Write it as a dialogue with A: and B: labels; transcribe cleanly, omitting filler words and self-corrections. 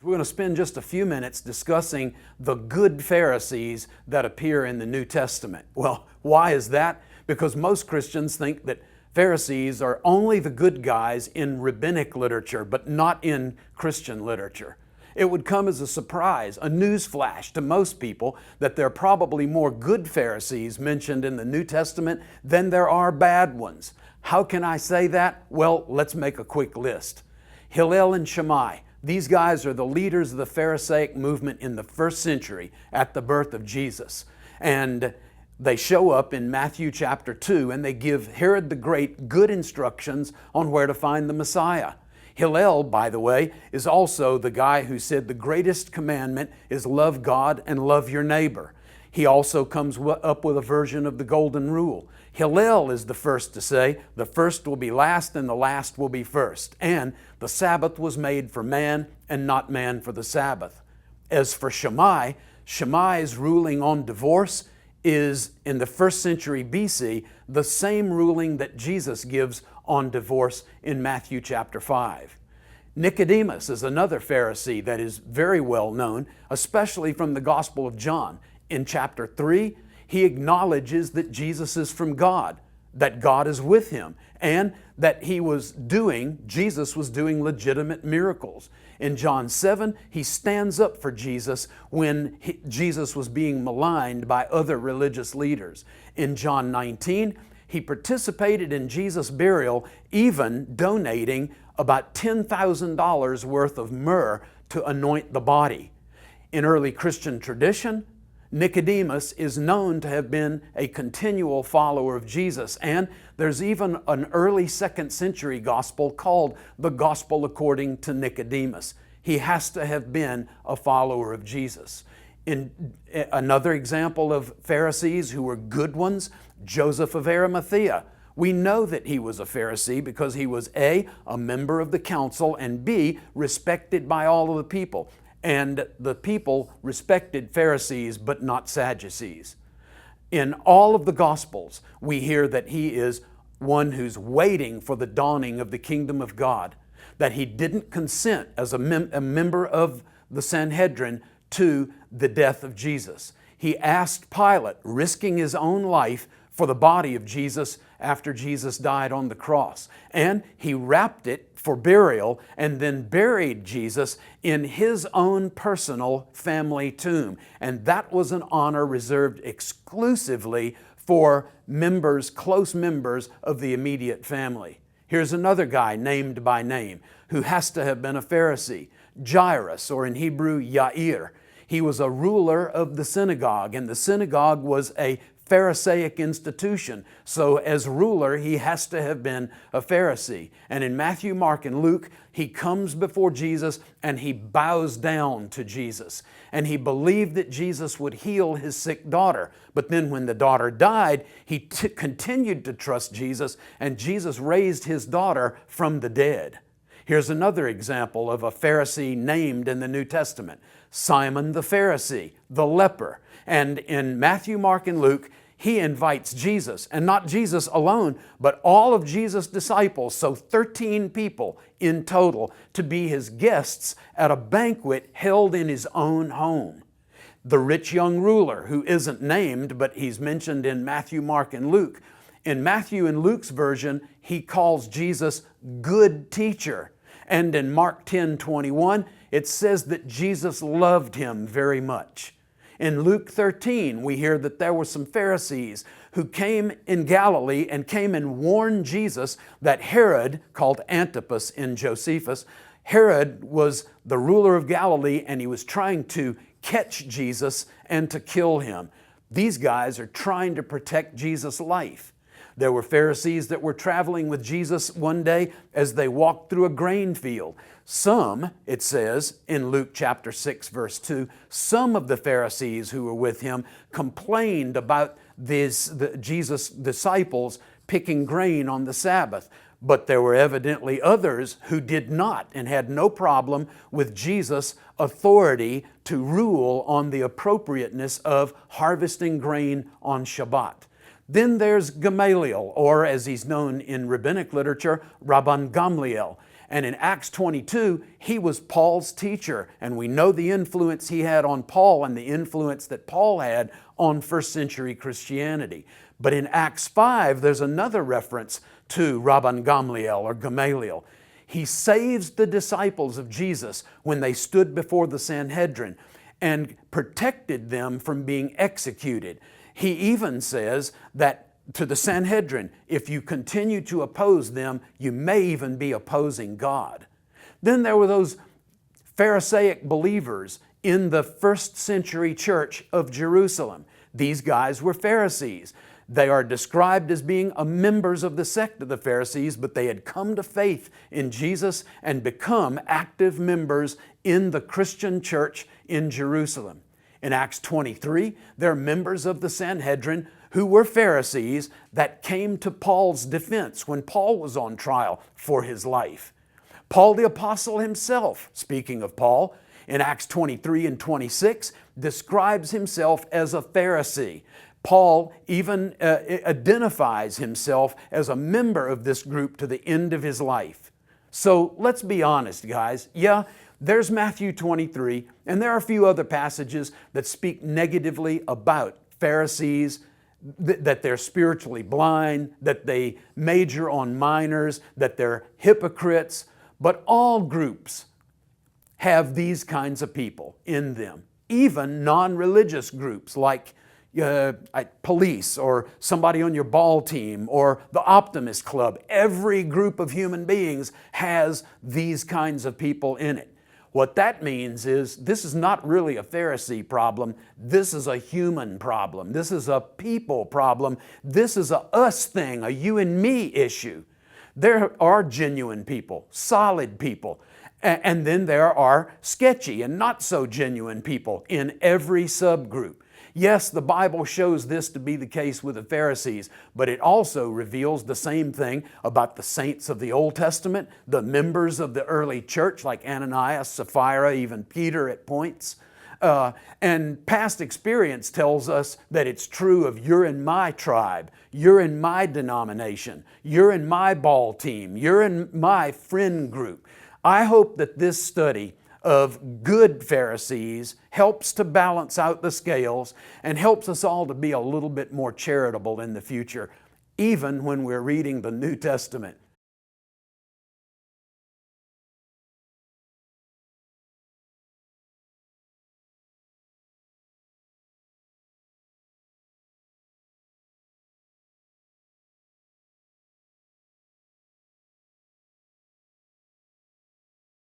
A: We're going to spend just a few minutes discussing the good Pharisees that appear in the New Testament. Well, why is that? Because most Christians think that Pharisees are only the good guys in rabbinic literature, but not in Christian literature. It would come as a surprise, a newsflash to most people, that there are probably more good Pharisees mentioned in the New Testament than there are bad ones. How can I say that? Well, let's make a quick list. Hillel and Shammai. These guys are the leaders of the Pharisaic movement in the first century at the birth of Jesus. And they show up in Matthew chapter 2 and they give Herod the Great good instructions on where to find the Messiah. Hillel, by the way, is also the guy who said the greatest commandment is love God and love your neighbor. He also comes up with a version of the Golden Rule. Hillel is the first to say, the first will be last and the last will be first. And the Sabbath was made for man and not man for the Sabbath. As for Shammai, Shammai's ruling on divorce is, in the first century BC, the same ruling that Jesus gives on divorce in Matthew chapter 5. Nicodemus is another Pharisee that is very well known, especially from the Gospel of John. In chapter 3, he acknowledges that Jesus is from God, that God is with him, and that Jesus was doing legitimate miracles. In John 7, he stands up for Jesus when Jesus was being maligned by other religious leaders. In John 19, he participated in Jesus' burial, even donating about $10,000 worth of myrrh to anoint the body. In early Christian tradition, Nicodemus is known to have been a continual follower of Jesus, and there's even an early 2nd century gospel called the Gospel according to Nicodemus. He has to have been a follower of Jesus. In another example of Pharisees who were good ones, Joseph of Arimathea. We know that he was a Pharisee because he was A, a member of the council, and B, respected by all of the people. And the people respected Pharisees, but not Sadducees. In all of the Gospels, we hear that he is one who's waiting for the dawning of the kingdom of God, that he didn't consent as a member of the Sanhedrin to the death of Jesus. He asked Pilate, risking his own life, for the body of Jesus after Jesus died on the cross. And he wrapped it for burial and then buried Jesus in his own personal family tomb. And that was an honor reserved exclusively for close members of the immediate family. Here's another guy named by name who has to have been a Pharisee, Jairus, or in Hebrew, Yair. He was a ruler of the synagogue, and the synagogue was a Pharisaic institution. So as ruler, he has to have been a Pharisee. And in Matthew, Mark, and Luke, he comes before Jesus and he bows down to Jesus. And he believed that Jesus would heal his sick daughter. But then when the daughter died, he continued to trust Jesus, and Jesus raised his daughter from the dead. Here's another example of a Pharisee named in the New Testament, Simon the Pharisee, the leper. And in Matthew, Mark, and Luke, he invites Jesus, and not Jesus alone, but all of Jesus' disciples, so 13 people in total, to be his guests at a banquet held in his own home. The rich young ruler, who isn't named, but he's mentioned in Matthew, Mark, and Luke. In Matthew and Luke's version, he calls Jesus good teacher. And in Mark 10:21, it says that Jesus loved him very much. In Luke 13, we hear that there were some Pharisees who came in Galilee and came and warned Jesus that Herod, called Antipas in Josephus, Herod was the ruler of Galilee and he was trying to catch Jesus and to kill him. These guys are trying to protect Jesus' life. There were Pharisees that were traveling with Jesus one day as they walked through a grain field. Some, it says in Luke chapter 6, verse 2, some of the Pharisees who were with him complained about Jesus' disciples picking grain on the Sabbath. But there were evidently others who did not and had no problem with Jesus' authority to rule on the appropriateness of harvesting grain on Shabbat. Then there's Gamaliel, or as he's known in rabbinic literature, Rabban Gamliel. And in Acts 22, he was Paul's teacher, and we know the influence he had on Paul and the influence that Paul had on first century Christianity. But in Acts 5, there's another reference to Rabban Gamliel or Gamaliel. He saves the disciples of Jesus when they stood before the Sanhedrin and protected them from being executed. He even says that to the Sanhedrin, if you continue to oppose them, you may even be opposing God. Then there were those Pharisaic believers in the first century church of Jerusalem. These guys were Pharisees. They are described as being members of the sect of the Pharisees, but they had come to faith in Jesus and become active members in the Christian church in Jerusalem. In Acts 23, they're members of the Sanhedrin who were Pharisees that came to Paul's defense when Paul was on trial for his life. Paul the Apostle himself, speaking of Paul, in Acts 23 and 26, describes himself as a Pharisee. Paul even identifies himself as a member of this group to the end of his life. So let's be honest, guys. Yeah, there's Matthew 23, and there are a few other passages that speak negatively about Pharisees, that they're spiritually blind, that they major on minors, that they're hypocrites. But all groups have these kinds of people in them. Even non-religious groups like police or somebody on your ball team or the Optimist Club. Every group of human beings has these kinds of people in it. What that means is this is not really a Pharisee problem. This is a human problem. This is a people problem. This is a us thing, a you and me issue. There are genuine people, solid people, and then there are sketchy and not so genuine people in every subgroup. Yes, the Bible shows this to be the case with the Pharisees, but it also reveals the same thing about the saints of the Old Testament, the members of the early church like Ananias, Sapphira, even Peter at points. And past experience tells us that it's true of you're in my tribe, you're in my denomination, you're in my ball team, you're in my friend group. I hope that this study of good Pharisees helps to balance out the scales and helps us all to be a little bit more charitable in the future, even when we're reading the New Testament.